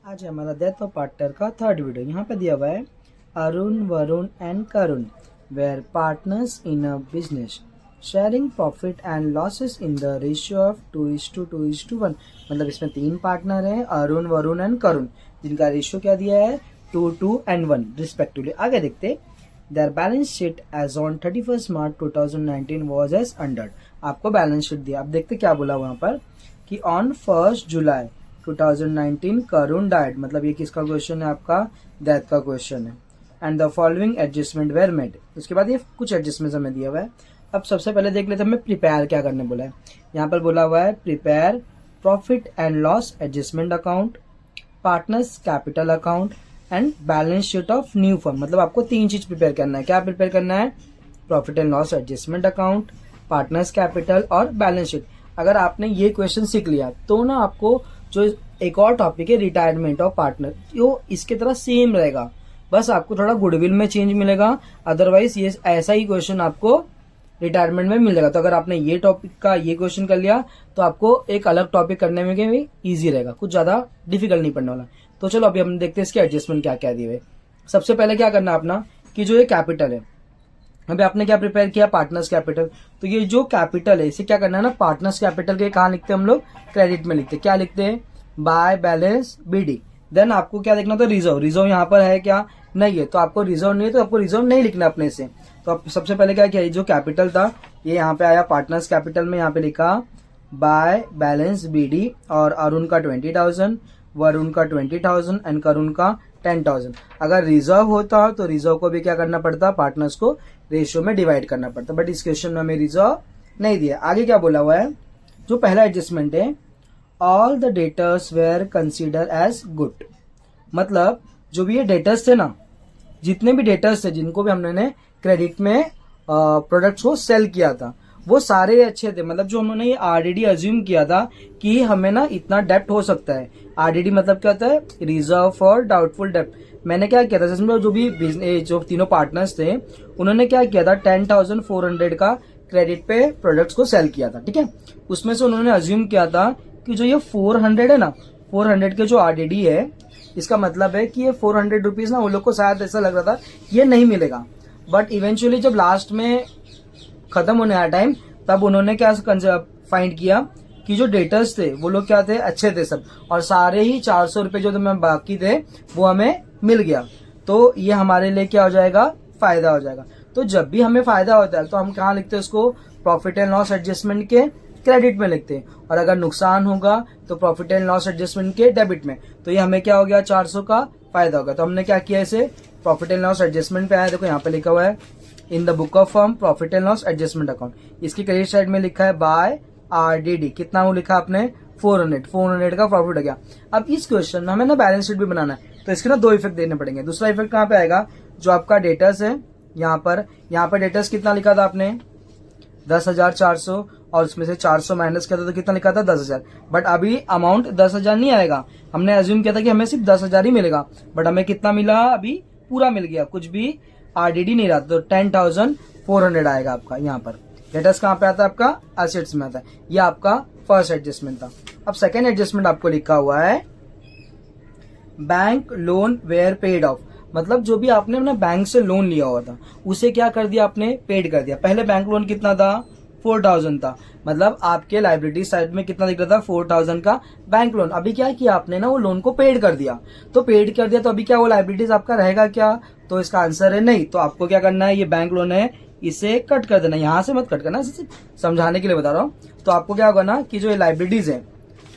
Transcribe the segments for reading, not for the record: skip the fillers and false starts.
आज हमारा death of partner का थर्ड वीडियो। यहाँ पे दिया हुआ है Arun, Varun and Karun were partners in a business sharing profit and losses in the ratio of 2:1। मतलब इसमें तीन पार्टनर हैं, अरुण, वरुण एंड करुण, जिनका रेशियो क्या दिया है 2, 2 and 1 रिस्पेक्टिवली। आगे देखते their balance sheet as on 31 March 2019 was as under. आपको बैलेंस शीट दिया। अब देखते क्या बोला वहां पर कि ऑन 1 जुलाई 2019 करुण डाइड। मतलब ये किसका क्वेश्चन है? आपका डेथ का क्वेश्चन है। And the following adjustment were made. उसके बाद ये कुछ एडजस्टमेंट हमें दिया हुआ है। अब सबसे पहले देख लेते हैं हमें प्रिपेयर क्या करने बोला है। यहाँ पर बोला हुआ है prepare profit and loss adjustment account, partners capital account and balance sheet of new firm. मतलब आपको तीन चीज प्रिपेयर करना है। क्या प्रिपेयर करना है? Profit and loss adjustment account, partners capital और बैलेंस शीट। अगर आपने ये क्वेश्चन सीख लिया तो ना आपको जो एक और टॉपिक है रिटायरमेंट ऑफ पार्टनर, यो इसके तरह सेम रहेगा, बस आपको थोड़ा गुडविल में चेंज मिलेगा। अदरवाइज ये ऐसा ही क्वेश्चन आपको रिटायरमेंट में मिल जाएगा। तो अगर आपने ये टॉपिक का ये क्वेश्चन कर लिया तो आपको एक अलग टॉपिक करने में भी ईजी रहेगा, कुछ ज्यादा डिफिकल्ट नहीं पड़ने वाला। तो चलो अभी हम देखते हैं इसके एडजस्टमेंट क्या क्या दिए हुए। सबसे पहले क्या करना अपना कि जो ये कैपिटल है, अभी आपने क्या प्रिपेयर किया? Partners capital. तो ये जो कैपिटल है इसे क्या करना है ना, पार्टनर्स कैपिटल के कहाँ लिखते हैं हम लोग? क्रेडिट में लिखते हैं। क्या लिखते हैं? By balance BD. देन आपको क्या देखना था? रिजर्व। रिजर्व यहाँ पर है क्या? नहीं है। तो आपको रिजर्व नहीं है तो आपको रिजर्व नहीं लिखना अपने से। तो आप सबसे पहले क्या किया, जो कैपिटल था ये यहाँ पे आया पार्टनर्स कैपिटल में, यहाँ पे लिखा बाय बैलेंस बीडी और अरुण का 20,000, वरुण का 20,000 एंड करुण का 10,000। अगर रिजर्व होता तो रिजर्व को भी क्या करना पड़ता? पार्टनर्स को रेशियो में डिवाइड करना पड़ता। बट इस क्वेश्चन में हमें रिजर्व नहीं दिया। आगे क्या बोला हुआ है? जो पहला एडजस्टमेंट है, all the debtors were consider as good. मतलब जो भी ये डेटर्स थे ना, जितने भी डेटर्स थे जिनको भी हमने क्रेडिट में प्रोडक्ट्स को सेल किया था, वो सारे अच्छे थे। मतलब जो उन्होंने ये आरडीडी अज्यूम किया था कि हमें ना इतना डेप्ट हो सकता है। आरडीडी मतलब क्या होता है? रिजर्व फॉर डाउटफुल डेप्ट। मैंने क्या किया था, जिसमें जो भी जो तीनों पार्टनर्स थे उन्होंने क्या किया था 10,400 का क्रेडिट पे प्रोडक्ट्स को सेल किया था। ठीक है, उसमें से उन्होंने अज्यूम किया था कि जो ये 400 है ना, 400 के जो आरडीडी है, इसका मतलब है कि ये 400 रुपीज ना, वो लोग को शायद ऐसा लग रहा था ये नहीं मिलेगा। बट इवेंचुअली जब लास्ट में खत्म होने आया टाइम, तब उन्होंने क्या फाइंड किया कि जो डेटर्स थे वो लोग क्या थे? अच्छे थे सब, और सारे ही 400 रुपए जो हमें बाकी थे वो हमें मिल गया। तो ये हमारे लिए क्या हो जाएगा? फायदा हो जाएगा। तो जब भी हमें फायदा होता है तो हम कहाँ लिखते हैं उसको? प्रॉफिट एंड लॉस एडजस्टमेंट के क्रेडिट में लिखते हैं, और अगर नुकसान होगा तो प्रॉफिट एंड लॉस एडजस्टमेंट के डेबिट में। तो ये हमें क्या हो गया? 400 का फायदा होगा। तो हमने क्या किया, इसे प्रॉफिट एंड लॉस एडजस्टमेंट पे आया। देखो यहाँ पे लिखा हुआ है in the book of firm profit and loss adjustment account. इसकी क्रेडिट साइड में लिखा है बाय आरडीडी। कितना वो लिखा आपने? 400 का प्रॉफिट हो गया। अब इस क्वेश्चन में हमें ना बैलेंस शीट भी बनाना है, तो इसके ना दो इफेक्ट देने पड़ेंगे। दूसरा इफेक्ट कहाँ पे आएगा? जो आपका डेटर्स है यहाँ पर डेटर्स कितना लिखा था आपने? 10,400, और उसमें से 400 माइनस किया था तो कितना लिखा था? 10,000। बट अभी अमाउंट 10,000 नहीं आएगा। हमने अज्यूम किया था कि हमें सिर्फ 10,000 ही मिलेगा, बट हमें कितना मिला? अभी पूरा मिल गया, कुछ भी आरडीडी नहीं रहा। तो 10,400 आएगा आपका। यहाँ पर डेटर्स कहाँ पे आता है? आपका एसेट्स में आता है। ये आपका फर्स्ट एडजस्टमेंट था। अब सेकेंड एडजस्टमेंट आपको लिखा हुआ है bank loan were paid off. मतलब जो भी आपने अपना बैंक से लोन लिया हुआ था उसे क्या कर दिया आपने? पेड कर दिया। पहले बैंक लोन कितना था? 4,000 था। मतलब आपके लाइबिलिटी साइड में कितना दिख रहा था? 4,000 का बैंक लोन। अभी क्या किया आपने ना, वो लोन को पेड कर दिया। तो पेड कर दिया तो अभी क्या वो लाइबिलिटीज आपका रहेगा क्या? तो इसका आंसर है नहीं। तो आपको क्या करना है, ये बैंक लोन है इसे कट कर देना। यहां से मत कट करना, समझाने के लिए बता रहा हूँ। तो आपको क्या होगा ना कि जो ये लाइबिलिटीज है,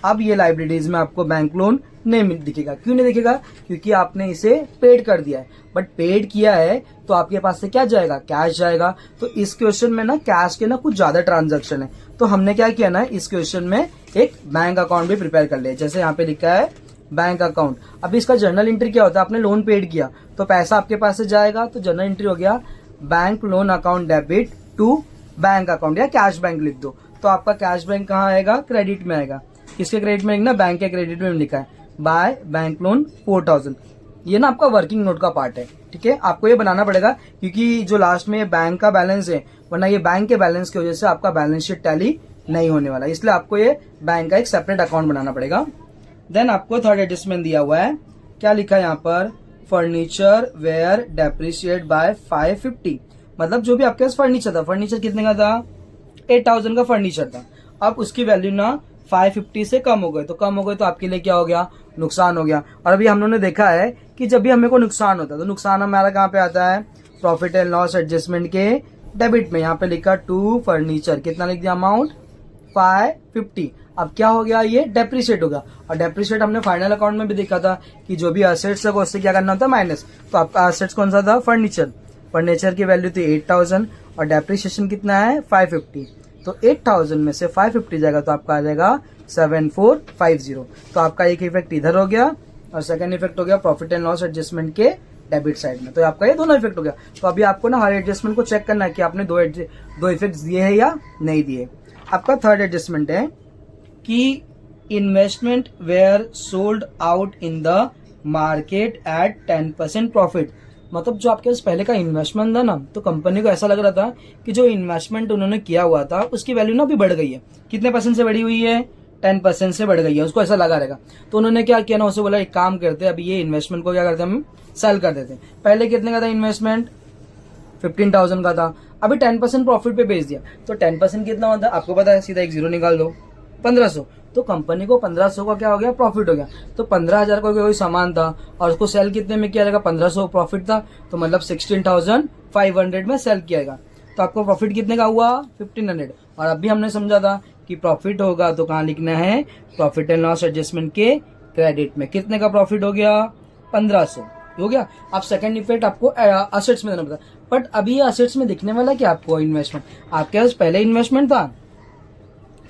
अब ये लाइबिलिटीज में आपको बैंक लोन नहीं दिखेगा। क्यों नहीं दिखेगा? क्योंकि आपने इसे पेड कर दिया है। बट पेड किया है तो आपके पास से क्या जाएगा? कैश जाएगा। तो इस क्वेश्चन में ना कैश के ना कुछ ज्यादा ट्रांजैक्शन है, तो हमने क्या किया ना, इस क्वेश्चन में एक बैंक अकाउंट भी प्रिपेयर कर लिया। जैसे यहाँ पे लिखा है बैंक अकाउंट। अब इसका जर्नल एंट्री क्या होता है? आपने लोन पेड किया तो पैसा आपके पास से जाएगा, तो जर्नल एंट्री हो गया bank loan account debit to bank account, या कैश बैंक लिख दो। तो आपका कैश बैंक कहाँ आएगा? क्रेडिट में आएगा। किसके क्रेडिट में लिखना? बैंक के क्रेडिट में लिखा है बाय बैंक लोन 4,000। ये ना आपका वर्किंग नोट का पार्ट है। ठीक है, आपको ये बनाना पड़ेगा क्योंकि जो लास्ट में बैंक का बैलेंस है, वरना ये बैंक के बैलेंस की वजह से आपका बैलेंस शीट टैली नहीं होने वाला, इसलिए आपको ये बैंक का एक सेपरेट अकाउंट बनाना पड़ेगा। देन आपको थर्ड एडजस्टमेंट दिया हुआ है, क्या लिखा है यहाँ पर, फर्नीचर वेयर डेप्रिशिएट बाय 550, मतलब जो भी आपके पास फर्नीचर था, फर्नीचर कितने का था, 8000 का फर्नीचर था, अब उसकी वैल्यू ना 550 से कम हो गए, तो कम हो गए तो आपके लिए क्या हो गया, नुकसान हो गया। और अभी हम लोगों ने देखा है कि जब भी हमें को नुकसान होता है तो नुकसान हमारा कहाँ पे आता है, प्रॉफिट एंड लॉस एडजस्टमेंट के डेबिट में। यहाँ पे लिखा टू फर्नीचर, कितना लिख दिया अमाउंट 550। अब क्या हो गया, ये डेप्रिशिएट होगा, और डेप्रिशिएट हमने फाइनल अकाउंट में भी देखा था कि जो भी असेट्स है उससे क्या करना होता है, माइनस। तो आपका असेट्स कौन सा था, फर्नीचर, फर्नीचर की वैल्यू थी 8000 और डेप्रिशिएशन कितना है 550, तो 8000 में से 550 जाएगा तो आपका आ जाएगा 7450। तो आपका एक इफेक्ट इधर हो गया और सेकंड इफेक्ट हो गया प्रॉफिट एंड लॉस एडजस्टमेंट के डेबिट साइड में। तो आपका ये दोनों इफेक्ट हो गया। तो अभी आपको ना हर एडजस्टमेंट को चेक करना है कि आपने दो इफेक्ट दिए हैं या नहीं दिए। आपका थर्ड एडजस्टमेंट है कि investment were sold out in the market at 10% profit, मतलब जो आपके पास पहले का इन्वेस्टमेंट था ना, तो कंपनी को ऐसा लग रहा था कि जो इन्वेस्टमेंट उन्होंने किया हुआ था उसकी वैल्यू ना अभी बढ़ गई है, कितने परसेंट से बढ़ी हुई है, 10% से बढ़ गई है, उसको ऐसा लगा रहेगा। तो उन्होंने क्या किया ना, उसे बोला एक काम करते हैं, अभी ये इन्वेस्टमेंट को क्या करते हैं, हम सेल कर देते हैं। पहले कितने का था इन्वेस्टमेंट, 15,000 का था, अभी 10% प्रॉफिट पे बेच दिया, तो 10% कितना होता है आपको पता है, सीधा एक जीरो निकाल दो, 1500। तो कंपनी को 1500 का क्या हो गया, प्रॉफिट हो गया। तो 15,000 का कोई सामान था और उसको सेल कितने में किया जाएगा, 1500 प्रॉफिट था, तो मतलब 16,500 में सेल किया जाएगा। तो आपको प्रॉफिट कितने का हुआ, 1500। और अभी हमने समझा था कि प्रॉफिट होगा तो कहाँ लिखना है, प्रॉफिट एंड लॉस एडजस्टमेंट के क्रेडिट में। कितने का प्रॉफिट हो गया, 1500 हो गया। अब सेकंड इफेक्ट आपको असेट्स में देना पड़ता, बट अभी ये असेट्स में दिखने वाला क्या आपको, इन्वेस्टमेंट, आपके पास पहले इन्वेस्टमेंट था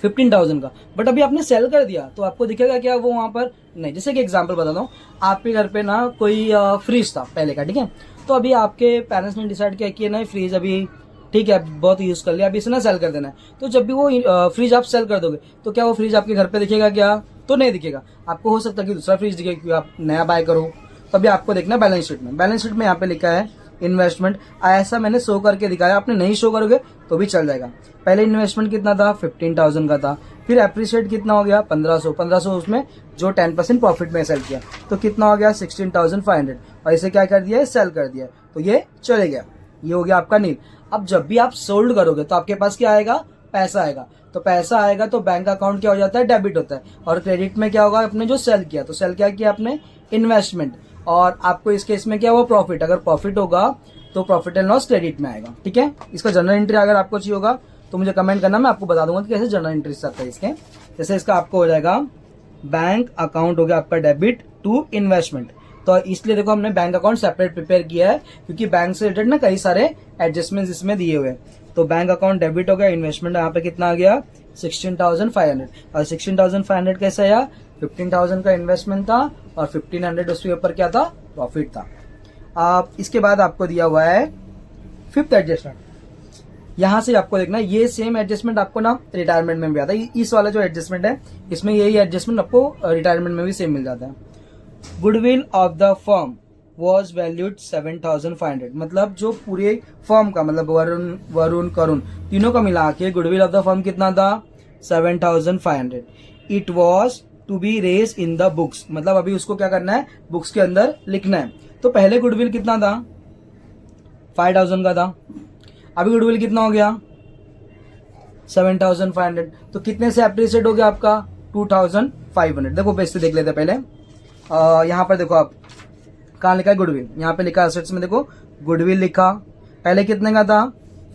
15,000 का, बट अभी आपने सेल कर दिया, तो आपको दिखेगा क्या वो वहां पर नहीं। जैसे कि एग्जांपल बताता हूँ, आपके घर पे ना कोई फ्रिज था पहले का, ठीक है, तो अभी आपके पेरेंट्स ने डिसाइड किया कि नहीं फ्रिज अभी ठीक है बहुत यूज कर लिया, अभी इसे ना सेल कर देना है। तो जब भी वो फ्रिज आप सेल कर दोगे तो क्या वो फ्रिज आपके घर पे दिखेगा क्या, तो नहीं दिखेगा। आपको हो सकता है कि दूसरा फ्रिज दिखे क्योंकि आप नया बाय करो, तभी आपको देखना है बैलेंस शीट में। बैलेंस शीट में यहाँ पे लिखा है इन्वेस्टमेंट, ऐसा मैंने शो करके दिखाया, आपने नहीं शो करोगे तो भी चल जाएगा। पहले इन्वेस्टमेंट कितना था, 15,000 का था, फिर एप्रिशिएट कितना हो गया, 1500 उसमें जो 10% प्रॉफिट में सेल किया, तो कितना हो गया 16,500, और इसे क्या कर दिया, सेल कर दिया, तो ये चले गया, ये हो गया आपका नील। अब जब भी आप सोल्ड करोगे तो आपके पास क्या आएगा, पैसा आएगा, तो पैसा आएगा तो बैंक अकाउंट क्या हो जाता है, डेबिट होता है, और क्रेडिट में क्या होगा, आपने जो सेल किया, तो सेल क्या किया आपने, इन्वेस्टमेंट, और आपको इस केस में क्या हुआ, प्रॉफिट। अगर प्रॉफिट होगा तो प्रॉफिट एंड लॉस क्रेडिट में आएगा, ठीक है। इसका जर्नल एंट्री अगर आपको चाहिए होगा तो मुझे कमेंट करना, मैं आपको बता दूंगा कि कैसे जर्नल एंट्री आता है इसके। जैसे इसका आपको हो जाएगा बैंक अकाउंट हो गया आपका डेबिट टू इन्वेस्टमेंट, तो इसलिए देखो हमने बैंक अकाउंट सेपरेट प्रिपेयर किया है क्योंकि बैंक से रिलेटेड ना कई सारे एडजस्टमेंट इसमें दिए हुए हैं। तो बैंक अकाउंट डेबिट हो गया, इन्वेस्टमेंट यहाँ पे कितना आ गया 16,500, और 16,500 कैसे आया, 15,000 का इन्वेस्टमेंट था और 1,500 उसके ऊपर क्या था, प्रॉफिट था। इसके बाद आपको दिया हुआ है फिफ्थ एडजस्टमेंट, यहां से आपको देखना ये सेम एडजस्टमेंट आपको ना रिटायरमेंट में भी आता है। इस वाला जो एडजस्टमेंट है इसमें यही एडजस्टमेंट आपको रिटायरमेंट में भी सेम मिल जाता है। Goodwill of the firm was valued 7,500, मतलब जो पूरे फर्म का मतलब वरुण करुण तीनों का मिला के गुडविल ऑफ द फर्म कितना था 7,500। It was to be raise in the books, मतलब अभी उसको क्या करना है, बुक्स के अंदर लिखना है। तो पहले गुडविल कितना था 5,000 का था, अभी गुडविल कितना हो गया 7,500, तो कितने से अप्रिशिएट हो गया आपका 2,500। देखो पेज से देख लेते हैं पहले, यहाँ पर देखो आप कहाँ लिखा है गुडविल, यहाँ पे लिखा असेट्स में देखो गुडविल लिखा, पहले कितने का था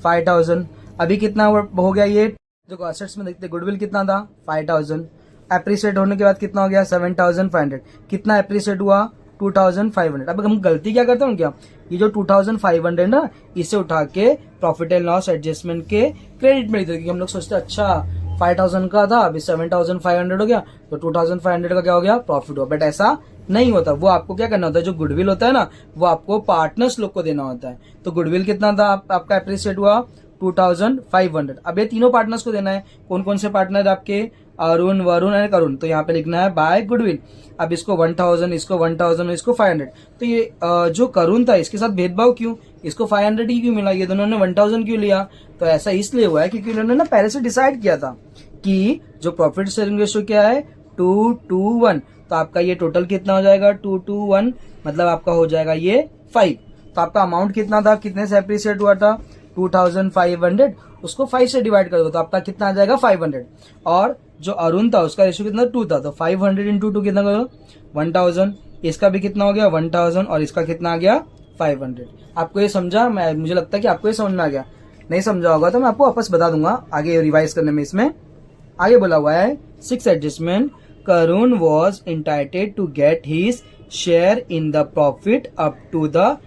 5,000, अभी कितना हो गया ये, देखो असेट्स में देखते गुडविल कितना था 5,000, एप्रिशिएट होने के बाद कितना हो गया 7,500, कितना एप्रिशिएट हुआ 2,500। अब हम गलती क्या करते हैं क्या, ये जो 2,500 ना इसे उठा के प्रॉफिट एंड लॉस एडजस्टमेंट के क्रेडिट में लिखते, हम लोग सोचते अच्छा 5,000 का था अभी 7,500 हो गया तो 2,500 का क्या हो गया प्रॉफिट हुआ, बट ऐसा नहीं होता। वो आपको क्या करना होता है, जो गुडविल होता है ना वो आपको पार्टनर्स लोग को देना होता है। तो गुडविल कितना था आपका एप्रिशिएट हुआ 2,500, अब ये तीनों पार्टनर्स को देना है। कौन कौन से पार्टनर आपके, अरुण वरुण एंड करुण, तो यहाँ पे लिखना है बाय गुडविल। अब इसको 1,000, इसको 1,000, इसको 500, तो ये जो करुण था इसके साथ भेदभाव क्यों, इसको 500 ही क्यों मिला, ये दोनों ने 1,000 क्यों लिया, तो ऐसा इसलिए हुआ है क्योंकि उन्होंने ना पहले से डिसाइड किया था कि जो प्रॉफिट शेयरिंग रेशियो क्या है 2:1, तो तो आपका ये टोटल कितना हो जाएगा 221, मतलब आपका हो जाएगा ये 5। तो आपका अमाउंट कितना था, कितने से अप्रिशिएट हुआ था 2500, उसको 5 से डिवाइड कर दो तो आपका कितना आ जाएगा 500। और जो अरुण था उसका रेशियो कितना 2 था, तो 500 इंटू 2 कितना करो 1000। इसका भी कितना हो गया 1000 और इसका कितना आ गया 500। आपको ये समझा? मुझे लगता है कि आपको ये समझ में आ गया। नहीं समझा होगा तो मैं आपको वापस बता दूंगा आगे रिवाइज करने में। इसमें आगे बोला हुआ है 6 adjustment, Karun was entitled to get his share in the profit up to the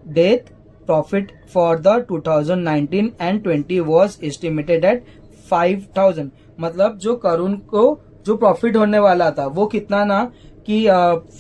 death profit for the 2019 and 20 was estimated at 5000। मतलब जो करुण को जो प्रॉफिट होने वाला था वो कितना ना कि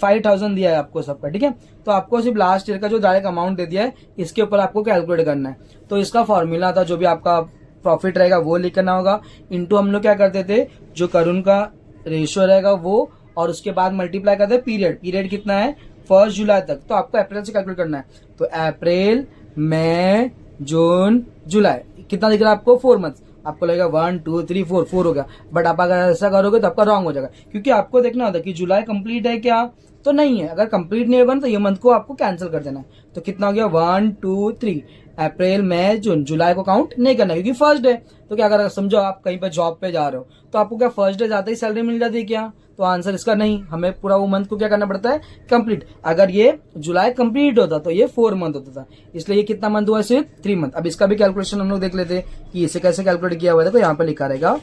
5000 दिया है आपको सबका, ठीक है। तो आपको सिर्फ लास्ट ईयर का जो डायरेक्ट अमाउंट दे दिया है इसके ऊपर आपको कैलकुलेट करना है। तो इसका फॉर्मूला था जो भी आपका प्रॉफिट रहेगा वो लिखना होगा, इनटू हम लोग क्या करते थे जो करुण का रेशियो रहेगा वो, और उसके बाद मल्टीप्लाई करते पीरियड। पीरियड कितना है 1 जुलाई तक, तो आपको अप्रैल से कैलकुलेट करना है। तो अप्रैल, मई, जून, जुलाई कितना दिख रहा है आपको 4 मंथ। आपको लगेगा 1 2 3 4 हो गया, बट आप अगर ऐसा करोगे तो आपका रॉन्ग हो जाएगा, क्योंकि आपको देखना होता है कि जुलाई कंप्लीट है क्या, तो नहीं है। अगर कंप्लीट नहीं होगा ना तो ये मंथ को आपको कैंसिल कर देना है। तो कितना हो गया 1 2 3, अप्रैल, मई, जून, जुलाई को काउंट नहीं करना क्योंकि फर्स्ट डे। तो क्या करेगा, समझो आप कहीं पर जॉब पे जा रहे हो तो आपको क्या फर्स्ट डे जाते ही सैलरी मिल जाती है क्या, तो आंसर इसका नहीं, हमें पूरा वो मंथ को क्या करना पड़ता है कंप्लीट। अगर ये जुलाई कंप्लीट होता तो ये 4 मंथ होता था, इसलिए ये कितना मंथ हुआ सिर्फ 3 मंथ। अब इसका भी कैलकुलेशन हम लोग देख लेते कि इसे कैसे कैलकुलेट किया हुआ है। तो यहाँ पे लिखा रहेगा,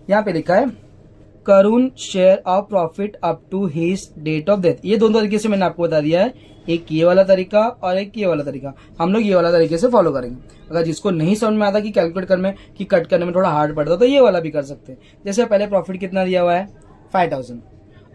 यहाँ पे लिखा है Karun share of profit up to his date of death. ये दोनों तरीके से मैंने आपको बता दिया है, एक ये वाला तरीका और एक ये वाला तरीका। हम लोग ये वाला तरीके से फॉलो करेंगे। अगर जिसको नहीं समझ में आता कि कैलकुलेट करने में कि कट करने में थोड़ा हार्ड पड़ता तो ये वाला भी कर सकते हैं। जैसे पहले प्रॉफिट कितना दिया हुआ है 5000,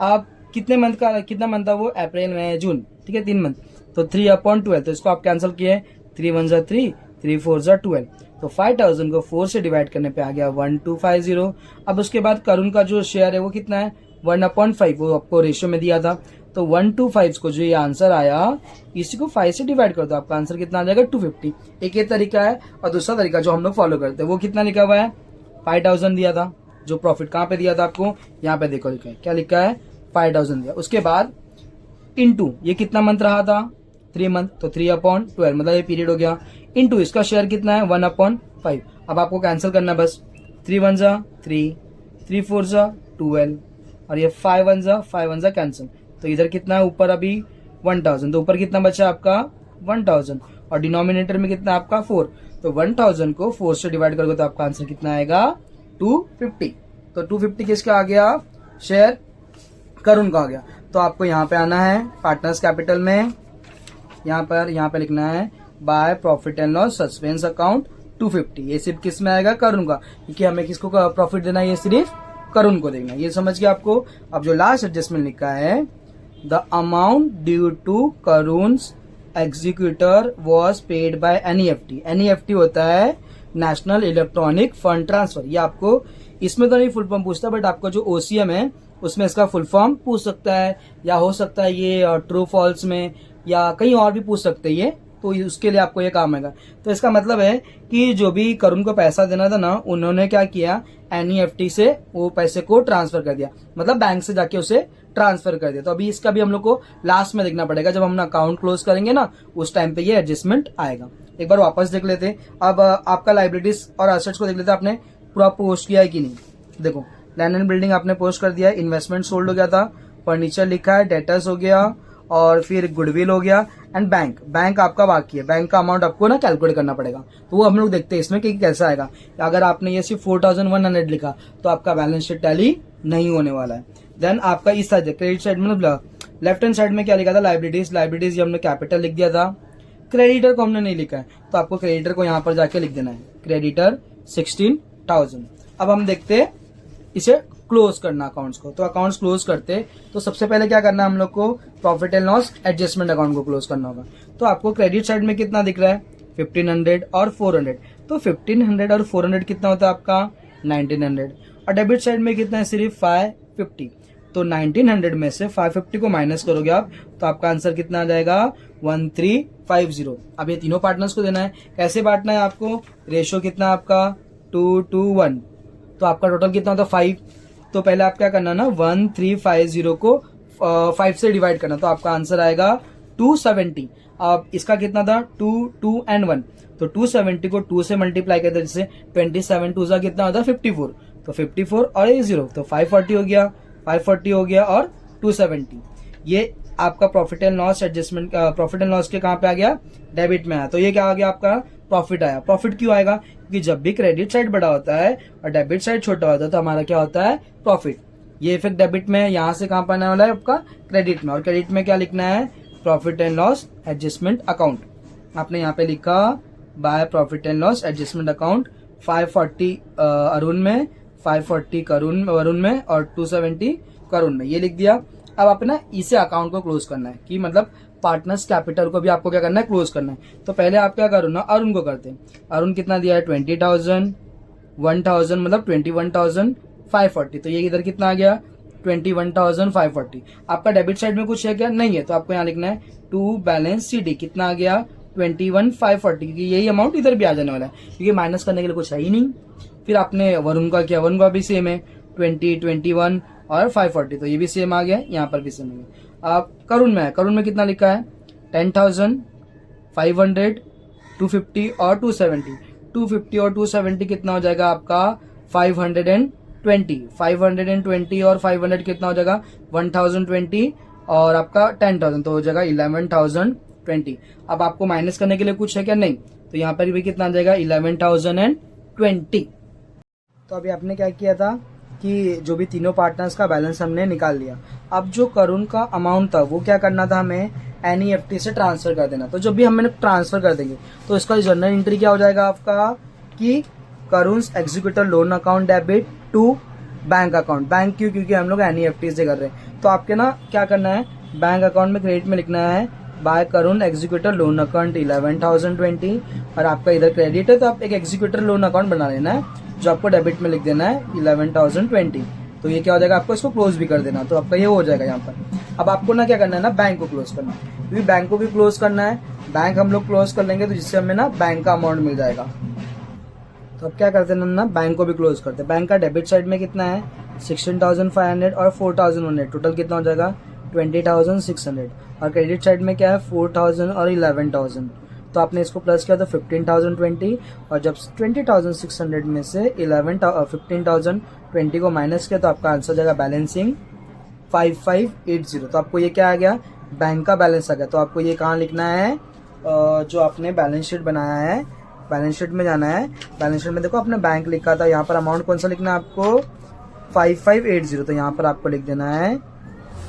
अब कितने मंथ का, कितना मंथ था वो अप्रैल, मई, जून, ठीक है 3 मंथ, तो 3/12। तो इसको आप कैंसिल किए, 3 1 3, 3 4 12। तो 5000 को 4 से डिवाइड करने पे आ गया 1250। अब उसके बाद करुण का जो शेयर है वो कितना है 1/5, वो आपको रेशियो में दिया था। तो 125 को जो ये आंसर आया इसी को 5 से डिवाइड कर दो, आपका आंसर कितना आ जाएगा 250। एक ये तरीका है, और दूसरा तरीका जो हम लोग फॉलो करते हैं वो कितना लिखा हुआ है 5000 दिया था। जो प्रॉफिट कहाँ पे दिया था आपको, यहाँ पे देखो लिखा है, क्या लिखा है 5000 दिया। उसके बाद इनटू ये कितना मंथ रहा था 3 मंथ, तो 3/12 मतलब ये पीरियड हो गया, इनटू इसका शेयर कितना है 1/5। अब आपको कैंसिल करना बस, 3 1 3, 3 4 12 और ये 5 1 कैंसिल। तो इधर कितना है ऊपर अभी 1000, तो ऊपर कितना बचा आपका 1000 और डिनोमिनेटर में कितना आपका 4। तो 1000 को 4 से डिवाइड करोगे तो आपका आंसर कितना आएगा 250। तो 250 किसका आ गया, शेयर करुण का आ गया। तो आपको यहाँ पे आना है पार्टनर्स कैपिटल में, यहाँ पे लिखना है by profit and loss suspense account 250। ये सिर्फ किस में आएगा करुण का, क्योंकि हमें किसको प्रॉफिट देना है, ये सिर्फ करुण को देना है। ये समझ गया आपको। अब जो लास्ट एडजस्टमेंट लिखा है the amount due to Karun's executor was paid by NEFT. NEFT होता है नेशनल इलेक्ट्रॉनिक फंड ट्रांसफर। ये आपको इसमें तो नहीं फुल फॉर्म पूछता, बट आपका जो ओसीएम है उसमें इसका फुल फॉर्म पूछ सकता है, या हो सकता है ये ट्रू फॉल्स में या कहीं और भी पूछ सकते हैं ये, तो उसके लिए आपको ये काम आएगा। तो इसका मतलब है कि जो भी करुण को पैसा देना था ना, उन्होंने क्या किया एनईएफटी से वो पैसे को ट्रांसफर कर दिया, मतलब बैंक से जाके उसे ट्रांसफर कर दिया। तो अभी इसका भी हम लोग को लास्ट में देखना पड़ेगा, जब हम अकाउंट क्लोज करेंगे ना उस टाइम पे ये एडजस्टमेंट आएगा। एक बार वापस देख लेते हैं। अब आपका लाइबिलिटीज और एसेट्स को देख लेते हैं, आपने पूरा पोस्ट किया है कि नहीं। देखो लैंड एंड बिल्डिंग आपने पोस्ट कर दिया है, इन्वेस्टमेंट सोल्ड हो गया था, फर्नीचर लिखा है, डेटर्स हो गया, और फिर गुडविल हो गया, एंड बैंक आपका बाकी है। बैंक का अमाउंट आपको ना कैलकुलेट करना पड़ेगा, तो वो हम लोग देखते हैं इसमें कि कैसा आएगा। अगर आपने ये सिर्फ 4100 लिखा तो आपका बैलेंस शीट टैली नहीं होने वाला है। देन आपका इस साइड क्रेडिट साइड मतलब लेफ्ट हैंड साइड में क्या लिखा था लाइबिलिटीज हमने कैपिटल लिख दिया था। क्रेडिटर को हमने नहीं लिखा है, तो आपको क्रेडिटर को यहाँ पर जाके लिख देना है, क्रेडिटर 16,000। अब हम देखते हैं इसे क्लोज करना अकाउंट्स को। तो अकाउंट्स क्लोज करते तो सबसे पहले क्या करना है हम लोग को, profit and loss adjustment account को क्लोज करना होगा। तो आपको क्रेडिट साइड में कितना दिख रहा है 1500 और 400, तो 1500 और 400 कितना होता है आपका 1900, और डेबिट साइड में कितना है सिर्फ 550। तो 1900 में से 550 को माइनस करोगे आप तो आपका आंसर कितना आ जाएगा 1350। अब ये तीनों पार्टनर्स को देना है, कैसे बांटना है आपको, रेशियो कितना आपका 2 to 1, तो आपका टोटल कितना होता है 5। तो पहले आप क्या करना ना 1350 को 5 से डिवाइड करना, तो आपका आंसर आएगा 270। अब इसका कितना था 2 2 एंड 1, तो 270 को 2 से मल्टीप्लाई करते जैसे 27 2 सा कितना होता है 54, तो 54 और एक 0 तो 540 हो गया, 540 हो गया और 270। ये आपका profit and loss adjustment, profit and loss के कहाँ पे आ गया, डेबिट में आया। तो ये क्या आ गया आपका प्रॉफिट आया। प्रॉफिट क्यों आएगा, क्योंकि जब भी क्रेडिट साइड बड़ा होता है और डेबिट साइड छोटा होता है तो हमारा क्या होता है प्रॉफिट। ये इफेक्ट डेबिट में यहाँ से कहाँ पर आने वाला है आपका क्रेडिट में, और क्रेडिट में क्या लिखना है profit and loss adjustment account. आपने यहाँ पे लिखा by profit and loss adjustment account 540 Arun में, 540 वरुण में और 270 करुण में, ये लिख दिया। अब आप ना इसे अकाउंट को क्लोज करना है कि मतलब पार्टनर्स कैपिटल को भी आपको क्या करना है क्लोज करना है। तो पहले आप क्या करो ना अरुण को करते हैं। अरुण कितना दिया है 20,000, 1000 मतलब 21,540, तो ये इधर कितना आ गया 21,540। आपका डेबिट साइड में कुछ है क्या, नहीं है, तो आपको यहाँ लिखना है टू बैलेंस CD कितना आ गया 21,540, क्योंकि यही अमाउंट इधर भी आ जाने वाला है क्योंकि माइनस करने के लिए कुछ है ही नहीं। फिर आपने वरुण का किया, वरुण का भी सेम है 20, 21 और 540, तो ये भी सेम आ गया, यहाँ पर भी सेम आ गया। आप करुण में है, करुण में कितना लिखा है 10,000, 500, 250 और 270, 250 और 270 कितना हो जाएगा आपका 520, 520 और 500 कितना हो जाएगा 1020 और आपका 10,000, तो हो जाएगा 11,020। अब आपको माइनस करने के लिए कुछ है क्या, नहीं, तो यहाँ पर भी कितना आ जाएगा 11,020। तो अभी आपने क्या किया था कि जो भी तीनों पार्टनर्स का बैलेंस हमने निकाल लिया। अब जो करुण का अमाउंट था वो क्या करना था हमें NEFT से ट्रांसफर कर देना। तो जब भी हम ट्रांसफर कर देंगे तो इसका जर्नल एंट्री क्या हो जाएगा आपका कि Karun's executor loan account debit to bank account. Bank क्यों, क्योंकि हम लोग NEFT से कर रहे हैं। तो आपके ना क्या करना है बैंक अकाउंट में क्रेडिट में लिखना है बाय करुण एग्जीक्यूटर लोन अकाउंट 11,020 और आपका इधर क्रेडिट है तो आप एक एग्जीक्यूटर लोन अकाउंट बना लेना है जो आपको डेबिट में लिख देना है 11,020। तो ये क्या हो जाएगा आपको इसको क्लोज भी कर देना, तो आपका ये हो जाएगा यहाँ पर। अब आपको ना क्या करना है ना बैंक को क्लोज करना है, क्योंकि बैंक को भी क्लोज करना है। बैंक हम लोग क्लोज कर लेंगे तो जिससे हमें ना बैंक का अमाउंट मिल जाएगा। तो अब क्या करते हैं ना बैंक को भी क्लोज करते हैं। बैंक का डेबिट साइड में कितना है 16,500 और 4,100, टोटल कितना हो जाएगा 20,600 और क्रेडिट साइड में क्या है 4,000 और 11,000। तो आपने इसको प्लस किया तो 15,020 और जब 20,600 में से 15,020 को माइनस किया तो आपका आंसर जाएगा बैलेंसिंग 5580। तो आपको ये क्या आ गया बैंक का बैलेंस आ गया। तो आपको ये कहाँ लिखना है जो आपने बैलेंस शीट बनाया है, बैलेंस शीट में जाना है। बैलेंस शीट में देखो आपने बैंक लिखा था, यहाँ पर अमाउंट कौन सा लिखना है आपको 5580, तो यहाँ पर आपको लिख देना है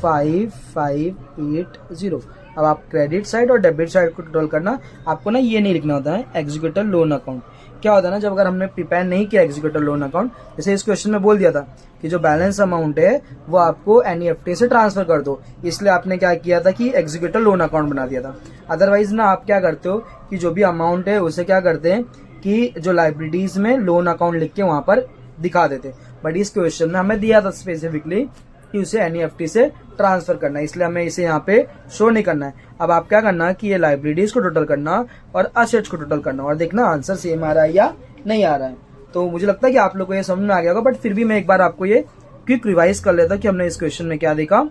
5580। अब आप क्रेडिट साइड और डेबिट साइड को टोटल करना, आपको ना ये नहीं लिखना होता है एग्जीक्यूटर लोन अकाउंट। क्या होता है ना जब अगर हमने प्रिपेयर नहीं किया एग्जीक्यूटर लोन अकाउंट, जैसे इस क्वेश्चन में बोल दिया था कि जो बैलेंस अमाउंट है वो आपको NEFT से ट्रांसफर कर दो, इसलिए आपने क्या किया था कि एग्जीक्यूटर लोन अकाउंट बना दिया था। अदरवाइज ना आप क्या करते हो कि जो भी अमाउंट है उसे क्या करते हैं कि जो लाइब्रेरीज में लोन अकाउंट लिख के वहां पर दिखा देते, बट इस क्वेश्चन में हमें दिया था स्पेसिफिकली कि उसे NEFT से ट्रांसफर करना है, इसलिए हमें इसे यहाँ पे शो नहीं करना है। अब आप क्या करना कि ये लाइब्रेरीज को टोटल करना और असेट्स को टोटल करना और देखना आंसर सेम आ रहा है या नहीं आ रहा है। तो मुझे लगता है कि आप लोग को ये समझ में आ गया होगा, बट फिर भी मैं एक बार आपको ये क्विक रिवाइज कर लेता कि हमने इस क्वेश्चन में क्या देखा।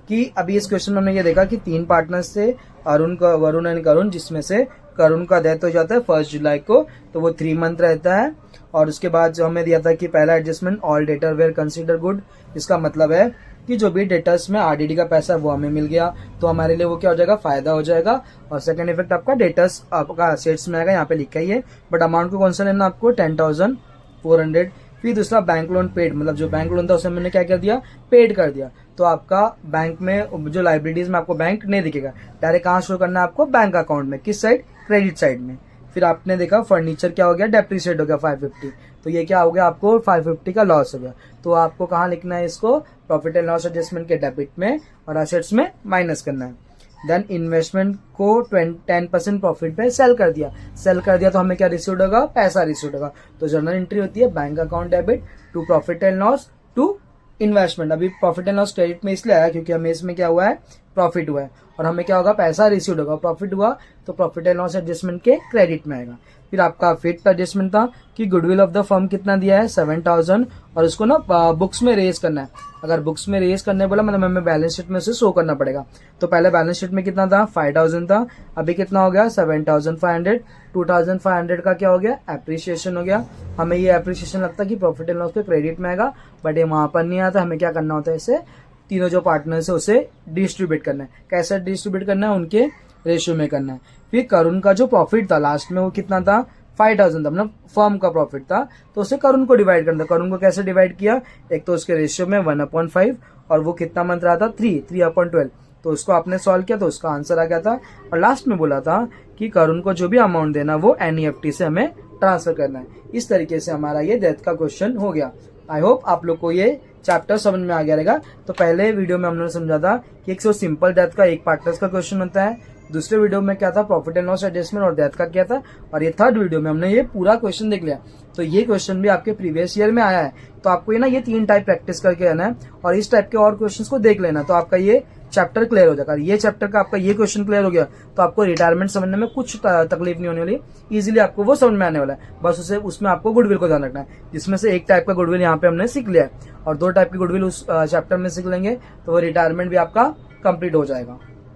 कि अभी इस क्वेश्चन में हमने ये देखा कि 3 पार्टनर्स थे वरुण एंड करुण, जिसमें से करुण का डेथ हो जाता है 1 जुलाई को, तो वो 3 मंथ रहता है। और उसके बाद जो हमें दिया था कि पहला adjustment all debtor were consider good, इसका मतलब है कि जो भी डेटर्स में RDD का पैसा वो हमें मिल गया तो हमारे लिए वो क्या हो जाएगा फायदा हो जाएगा। और सेकंड इफेक्ट आपका डेटर्स आपका असेट्स में आएगा, यहाँ पे लिखा ही है, बट अमाउंट को कौन सा लेना आपको 10,400। फिर दूसरा बैंक लोन पेड, मतलब जो बैंक लोन था उसे मैंने क्या कर दिया पेड कर दिया, तो आपका बैंक में जो लाइब्रेरीज में आपको बैंक नहीं दिखेगा, डायरेक्ट कहाँ शो करना है आपको बैंक अकाउंट में, किस साइड क्रेडिट साइड में। फिर आपने देखा फर्नीचर क्या हो गया डेप्रिसिएट हो गया 550, तो ये क्या हो गया आपको 550 का लॉस हो गया। तो आपको कहाँ लिखना है इसको प्रॉफिट एंड लॉस एडजस्टमेंट के डेबिट में और असेट्स में माइनस करना है। देन इन्वेस्टमेंट को 10% प्रॉफिट पे सेल कर दिया, तो हमें क्या रिसीव्ड होगा पैसा रिसीव्ड होगा। तो जर्नल एंट्री होती है bank account debit to profit and loss to investment. अभी प्रॉफिट एंड लॉस क्रेडिट में इसलिए आया क्योंकि हमें इसमें क्या हुआ है प्रॉफिट हुआ है और हमें क्या होगा पैसा रिसीव्ड होगा, प्रॉफिट हुआ तो प्रॉफिट एंड लॉस एडजस्टमेंट के क्रेडिट में आएगा। फिर आपका फिफ्थ एडजस्टमेंट था कि गुडविल ऑफ द फर्म कितना दिया है 7000 और उसको ना बुक्स में रेज करना है। अगर बुक्स में रेज करने बोला मतलब हमें बैलेंस शीट में उसे शो करना पड़ेगा। तो पहले बैलेंस शीट में कितना था 5000 था, अभी कितना हो गया 7500। 2500 का क्या हो गया एप्रिसिएशन हो गया। हमें ये एप्रिसिएशन लगता है कि प्रॉफिट एंड लॉस के क्रेडिट में आएगा, बट ये वहां पर नहीं आता। हमें क्या करना होता है, इसे तीनों जो पार्टनर्स है उसे डिस्ट्रीब्यूट करना है। कैसे डिस्ट्रीब्यूट करना है, उनके रेशियो में करना है। फिर करुण का जो प्रॉफिट था लास्ट में वो कितना था 5000 था, मतलब फर्म का प्रॉफिट था, तो उसे करुण को डिवाइड करना था। करुण को कैसे डिवाइड किया, एक तो उसके रेशियो में 1/5 और वो कितना मंथ रहा था 3/12। तो उसको आपने सॉल्व किया तो उसका आंसर आ गया था। और लास्ट में बोला था कि करुण को जो भी अमाउंट देना वो एनईएफटी से हमें ट्रांसफर करना है। इस तरीके से हमारा ये डेथ का क्वेश्चन हो गया। आई होप आप लोग को ये चैप्टर समझ में आ गया रहेगा। तो पहले वीडियो में हमने समझा था कि एक सिंपल डेथ का एक पार्टनर्स का क्वेश्चन होता है, दूसरे वीडियो में क्या था प्रॉफिट एंड लॉस एडजस्टमेंट और डेथ का क्या था, और ये थर्ड वीडियो में हमने ये पूरा क्वेश्चन देख लिया। तो ये क्वेश्चन भी आपके प्रीवियस ईयर में आया है, तो आपको ये ना ये 3 टाइप प्रैक्टिस करके आना है और इस टाइप के और क्वेश्चंस को देख लेना, तो आपका ये चैप्टर क्लियर हो जाएगा। ये चैप्टर का आपका ये क्वेश्चन क्लियर हो गया तो आपको रिटायरमेंट समझने में कुछ तकलीफ नहीं होने वाली, इजीली आपको वो समझ में आने वाला है। बस उसमें आपको गुडविल को ध्यान रखना है, जिसमें से एक टाइप का गुडविल यहाँ पे हमने सीख लिया है और 2 टाइप की गुडविल उस चैप्टर में सीख लेंगे, तो वो रिटायरमेंट भी आपका कंप्लीट हो जाएगा।